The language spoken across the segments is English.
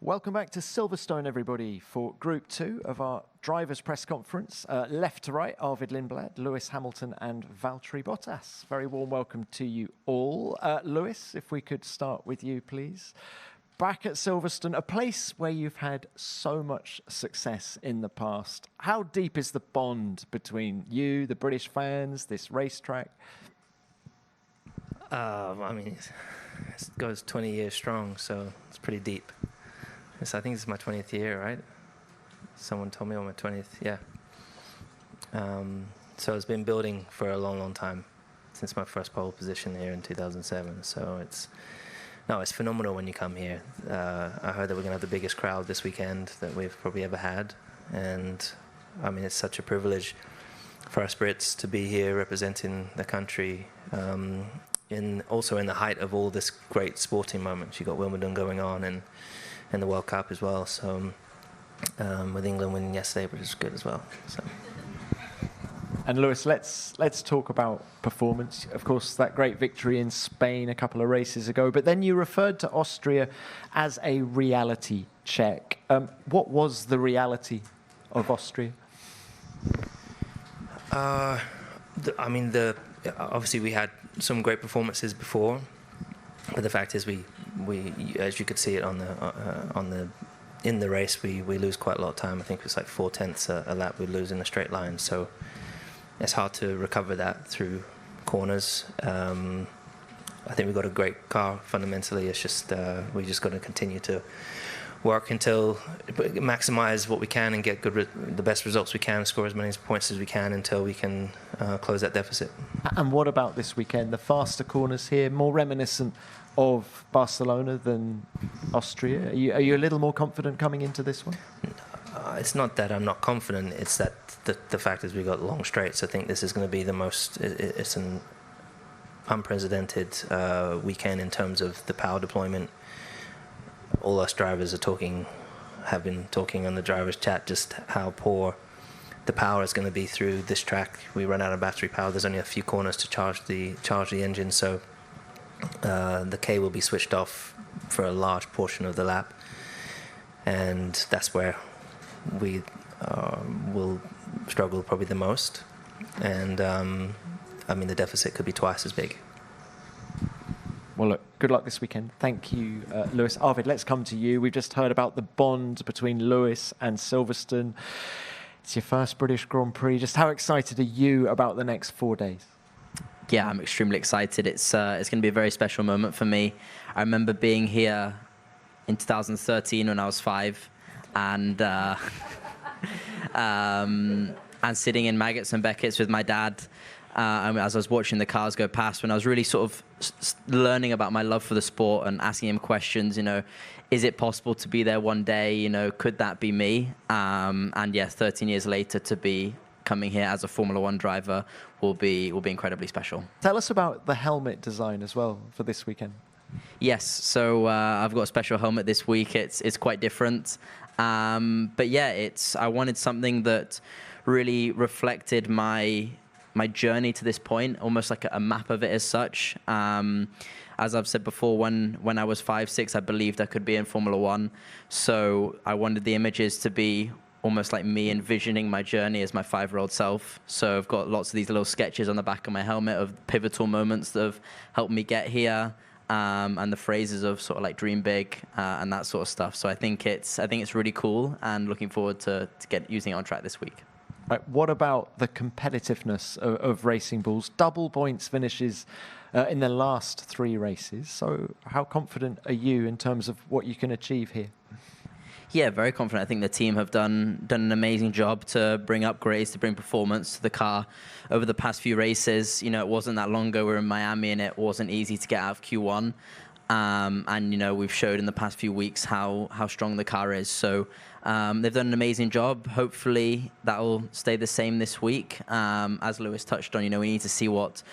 Welcome back to Silverstone, everybody, for Group 2 of our drivers' press conference. Left to right, Arvid Lindblad, Lewis Hamilton and Valtteri Bottas. Very warm welcome to you all. Lewis, if we could start with you, please. Back at Silverstone, a place where you've had so much success in the past. How deep is the bond between you, the British fans, this racetrack? It goes 20 years strong, so it's pretty deep. I think this is my 20th year, right? Someone told me on my 20th, yeah. So it's been building for a long, long time, since my first pole position here in 2007. So it's phenomenal when you come here. I heard that we're going to have the biggest crowd this weekend that we've probably ever had. And I mean, it's such a privilege for us Brits to be here representing the country, also in the height of all this great sporting moments. You've got Wimbledon going on and the World Cup as well. So with England winning yesterday, which is good as well. So. And Lewis, let's talk about performance. Of course, that great victory in Spain a couple of races ago, but then you referred to Austria as a reality check. What was the reality of Austria? Obviously we had some great performances before, but the fact is we as you could see it in the race, we lose quite a lot of time. I think it was like 0.4 a lap we lose in a straight line. So it's hard to recover that through corners. I think we've got a great car fundamentally. It's just we just got to continue to work until maximize what we can and get the best results we can, score as many points as we can until we can close that deficit. And what about this weekend? The faster corners here, more reminiscent of Barcelona than Austria. Are you a little more confident coming into this one? It's not that I'm not confident. It's that the fact is we got long straights. I think this is going to be the most. It's an unprecedented weekend in terms of the power deployment. All us drivers have been talking on the drivers' chat just how poor the power is going to be through this track. We run out of battery power. There's only a few corners to charge the engine, so the K will be switched off for a large portion of the lap, and that's where we will struggle probably the most. And the deficit could be twice as big. Well, look, good luck this weekend. Thank you, Lewis. Arvid, let's come to you. We've just heard about the bond between Lewis and Silverstone. It's your first British Grand Prix. Just how excited are you about the next 4 days? Yeah, I'm extremely excited. It's going to be a very special moment for me. I remember being here in 2013 when I was 5, and sitting in Maggots and Beckett's with my dad. As I was watching the cars go past, when I was really sort of learning about my love for the sport and asking him questions, is it possible to be there one day? Could that be me? And yes, 13 years later, to be coming here as a Formula One driver will be incredibly special. Tell us about the helmet design as well for this weekend. Yes, so I've got a special helmet this week. It's quite different, but yeah, I wanted something that really reflected my journey to this point, almost like a map of it as such. As I've said before, when I was 5, 6, I believed I could be in Formula One. So I wanted the images to be almost like me envisioning my journey as my 5-year-old self. So I've got lots of these little sketches on the back of my helmet of pivotal moments that have helped me get here, and the phrases of sort of like dream big and that sort of stuff. So I think it's really cool, and looking forward to using it on track this week. Right, what about the competitiveness of Racing Bulls? Double points finishes in the last 3 races. So how confident are you in terms of what you can achieve here? Yeah, very confident. I think the team have done an amazing job to bring upgrades, to bring performance to the car over the past few races. It wasn't that long ago we were in Miami and it wasn't easy to get out of Q1. And we've showed in the past few weeks how strong the car is. So they've done an amazing job. Hopefully that will stay the same this week. As Lewis touched on, we need to see what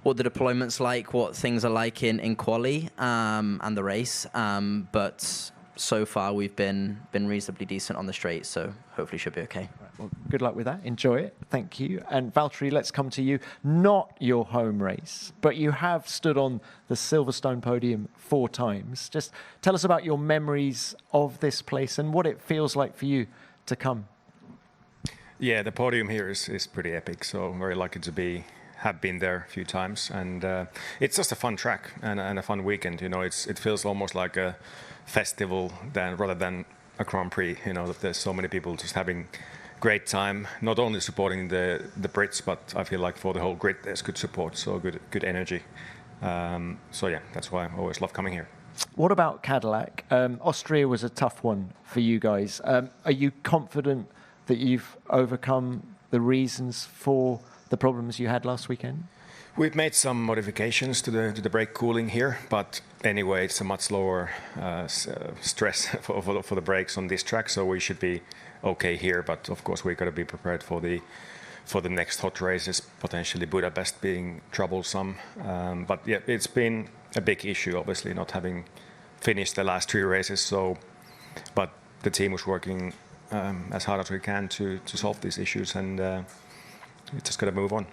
the deployment's like, what things are like in quali and the race. But so far we've been reasonably decent on the straight, so hopefully should be okay. Right, well, good luck with that. Enjoy it. Thank you. And Valtteri, let's come to you. Not your home race, but you have stood on the Silverstone podium 4 times. Just tell us about your memories of this place and what it feels like for you to come. Yeah, the podium here is pretty epic, so I'm very lucky to have been there a few times, and it's just a fun track and a fun weekend. You know, it feels almost like a festival rather than a Grand Prix. You know, that there's so many people just having great time, not only supporting the Brits, but I feel like for the whole grid there's good support, so good energy. So yeah, that's why I always love coming here. What about Cadillac? Austria was a tough one for you guys. Are you confident that you've overcome the reasons for the problems you had last weekend? We've made some modifications to the brake cooling here, but anyway, it's a much lower stress for the brakes on this track, so we should be okay here. But of course, we got to be prepared for the next hot races, potentially Budapest being troublesome. But yeah, it's been a big issue, obviously, not having finished the last 3 races. So, but the team was working as hard as we can to solve these issues, and we just got to move on.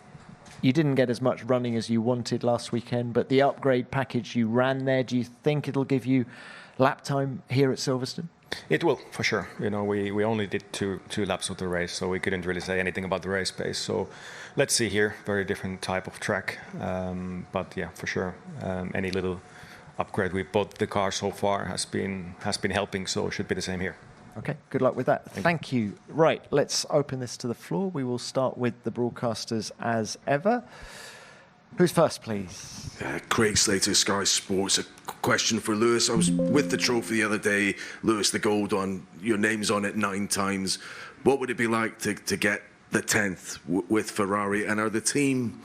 You didn't get as much running as you wanted last weekend, but the upgrade package you ran there, do you think it'll give you lap time here at Silverstone? It will, for sure. You know, we only did two laps of the race, so we couldn't really say anything about the race pace. So let's see here, very different type of track. But yeah, for sure, any little upgrade we bought the car so far has been helping, so it should be the same here. Okay, good luck with that. Thank you. Right, let's open this to the floor. We will start with the broadcasters as ever. Who's first, please? Craig Slater, Sky Sports. A question for Lewis. I was with the trophy the other day. Lewis, the gold on, your name's on it 9 times. What would it be like to get the 10th with Ferrari? And are the team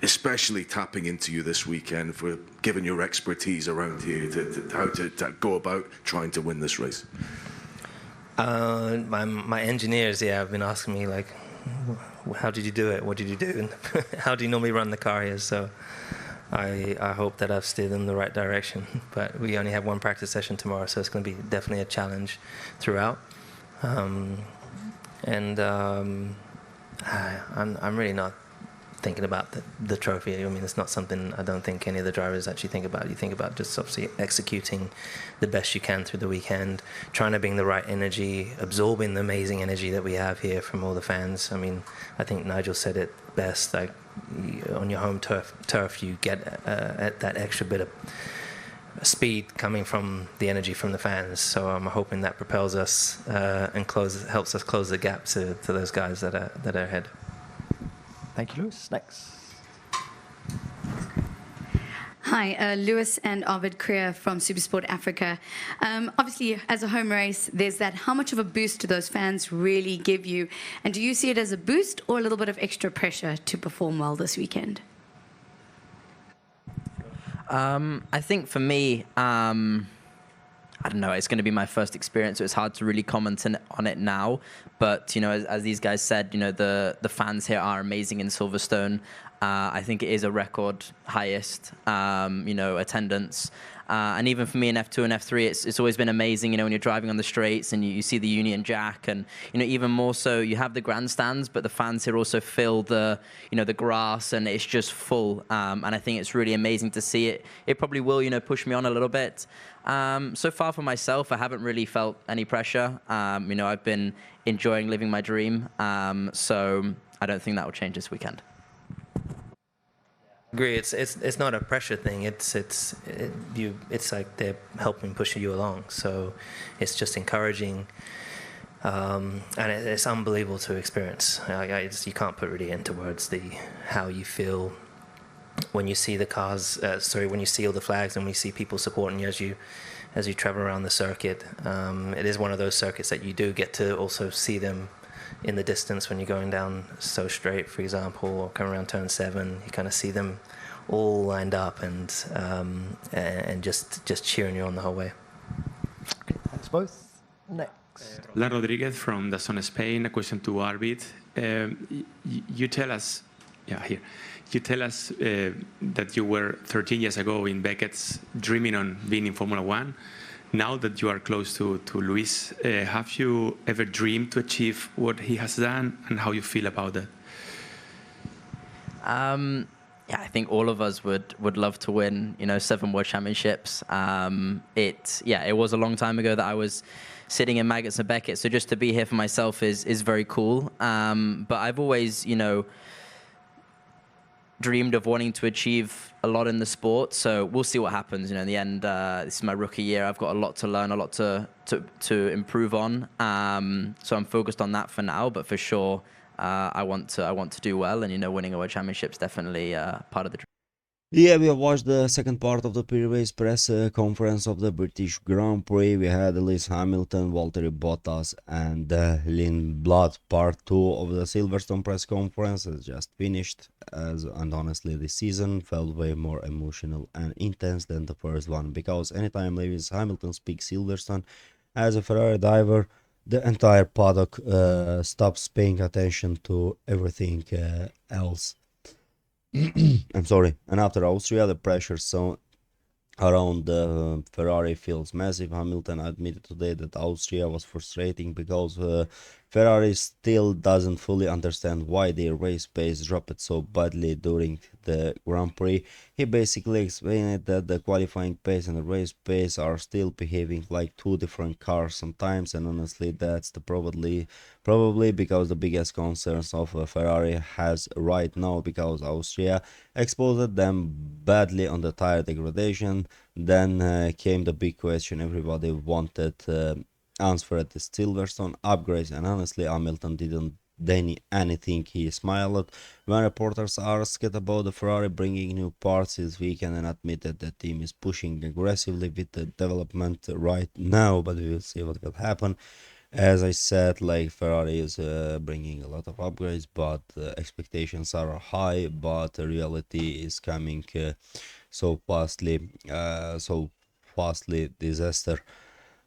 especially tapping into you this weekend for given your expertise around here how to go about trying to win this race? My engineers, have been asking me, like, how did you do it? What did you do? And how do you normally run the car here? So I hope that I've steered in the right direction. But we only have 1 practice session tomorrow, so it's going to be definitely a challenge throughout. I'm really not thinking about the trophy. I mean, it's not something I don't think any of the drivers actually think about. You think about just obviously executing the best you can through the weekend, trying to bring the right energy, absorbing the amazing energy that we have here from all the fans. I mean, I think Nigel said it best, like on your home turf you get that extra bit of speed coming from the energy from the fans. So I'm hoping that propels us and helps us close the gap to those guys that are ahead. Thank you, Lewis. Next. Hi, Lewis and Arvid Krier from Supersport Africa. Obviously, as a home race, there's that. How much of a boost do those fans really give you? And do you see it as a boost or a little bit of extra pressure to perform well this weekend? I think for me, I don't know, it's going to be my first experience, so it's hard to really comment on it now. But, you know, as these guys said, you know, the fans here are amazing in Silverstone. I think it is a record highest, you know, attendance. And even for me in F2 and F3, it's always been amazing, you know, when you're driving on the straights and you see the Union Jack, and, you know, even more so, you have the grandstands, but the fans here also fill the, you know, the grass, and it's just full. And I think it's really amazing to see it. It probably will, you know, push me on a little bit. So far for myself, I haven't really felt any pressure. You know, I've been enjoying living my dream. So I don't think that will change this weekend. Agree. It's not a pressure thing. It's like they're helping push you along. So it's just encouraging, and it's unbelievable to experience. You can't put really into words how you feel when you see the cars. When you see all the flags and we see people supporting you as you travel around the circuit. It is one of those circuits that you do get to also see them in the distance when you're going down so straight, for example, or coming around turn 7. You kind of see them all lined up and just cheering you on the whole way. Okay, thanks both. Next. La Rodriguez from DAZN Spain. A question to Arvid. You tell us, You tell us that you were 13 years ago in Beckett's dreaming on being in Formula One. now that you are close to Luis, have you ever dreamed to achieve what he has done, and how you feel about that? Yeah, I think all of us would love to win, 7 World Championships. It was a long time ago that I was sitting in Maggots and Beckett, so just to be here for myself is very cool. But I've always, dreamed of wanting to achieve a lot in the sport, so we'll see what happens. In the end, this is my rookie year. I've got a lot to learn, a lot to improve on. So I'm focused on that for now, but for sure, I want to do well, and winning a World Championship is definitely part of the dream. Yeah, we have watched the second part of the pre-race press conference of the British Grand Prix. We had Lewis Hamilton, Valtteri Bottas, and Lindblad. Part 2 of the Silverstone press conference has just finished, and honestly, this season felt way more emotional and intense than the first one, because anytime Lewis Hamilton speaks Silverstone as a Ferrari driver, the entire paddock stops paying attention to everything else. I'm sorry. And after Austria, the pressure zone around the Ferrari feels massive. Hamilton admitted today that Austria was frustrating because Ferrari still doesn't fully understand why their race pace dropped so badly during the Grand Prix. He basically explained that the qualifying pace and the race pace are still behaving like two different cars sometimes, and honestly that's the probably because the biggest concerns of Ferrari has right now, because Austria exposed them badly on the tire degradation. Then came the big question everybody wanted answer at the Silverstone upgrades, and honestly Hamilton didn't deny anything. He smiled when reporters asked about the Ferrari bringing new parts this weekend, and admitted the team is pushing aggressively with the development right now, but we will see what will happen. As I said, like, Ferrari is bringing a lot of upgrades, but expectations are high, but the reality is coming so fastly disaster.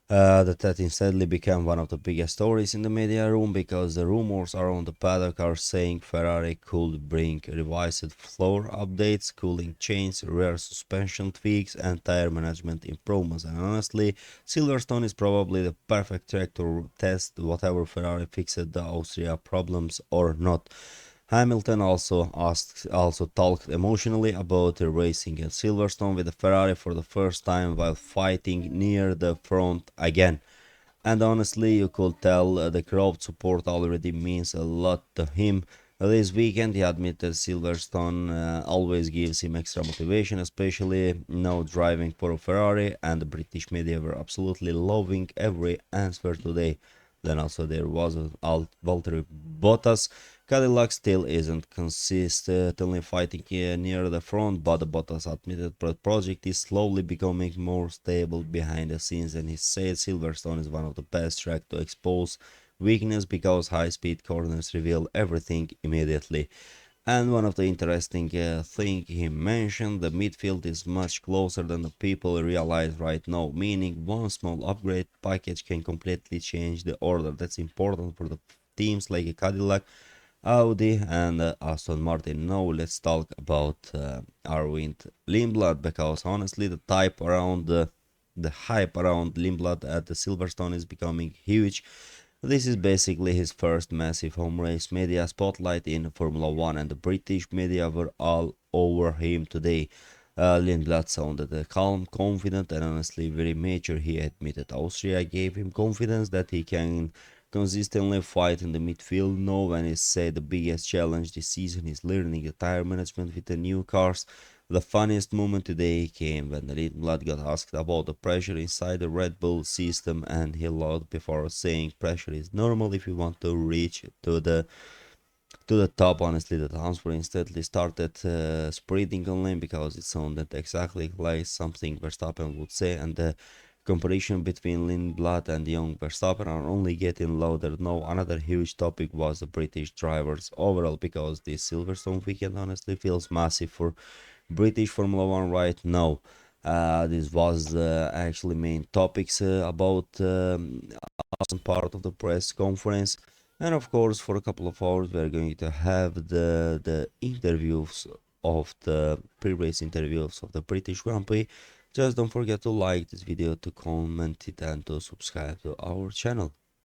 That instantly became one of the biggest stories in the media room, because the rumors around the paddock are saying Ferrari could bring revised floor updates, cooling chains, rear suspension tweaks, and tire management improvements. And honestly, Silverstone is probably the perfect track to test whatever Ferrari fixed the Austria problems or not. Hamilton also talked emotionally about racing at Silverstone with the Ferrari for the first time while fighting near the front again. And honestly, you could tell the crowd support already means a lot to him. This weekend, he admitted Silverstone always gives him extra motivation, especially now driving for a Ferrari, and the British media were absolutely loving every answer today. Then also there was Valtteri Bottas. Cadillac still isn't consistently fighting near the front, but Bottas admitted the project is slowly becoming more stable behind the scenes, and he said Silverstone is one of the best tracks to expose weakness because high-speed corners reveal everything immediately. And one of the interesting thing he mentioned, the midfield is much closer than the people realize right now, meaning one small upgrade package can completely change the order. That's important for the teams like Cadillac, Audi, and Aston Martin. Now let's talk about Arvind Lindblad, because honestly the hype around Lindblad at the Silverstone is becoming huge. This is basically his first massive home race media spotlight in Formula 1, and the British media were all over him today. Lindblad sounded calm, confident, and honestly very mature. He admitted Austria gave him confidence that he can consistently fight in the midfield now, and he said the biggest challenge this season is learning the tire management with the new cars. The funniest moment today came when Lindblad got asked about the pressure inside the Red Bull system, and he laughed before saying pressure is normal if you want to reach to the top. Honestly, the answer instantly started spreading online, because it sounded exactly like something Verstappen would say, and the comparison between Lindblad and young Verstappen are only getting louder now. Another huge topic was the British drivers overall, because this Silverstone weekend honestly feels massive for British Formula 1 right now. This was actually main topics about part of the press conference. And of course, for a couple of hours, we're going to have the interviews of the pre-race interviews of the British Grand Prix. Just don't forget to like this video, to comment it, and to subscribe to our channel.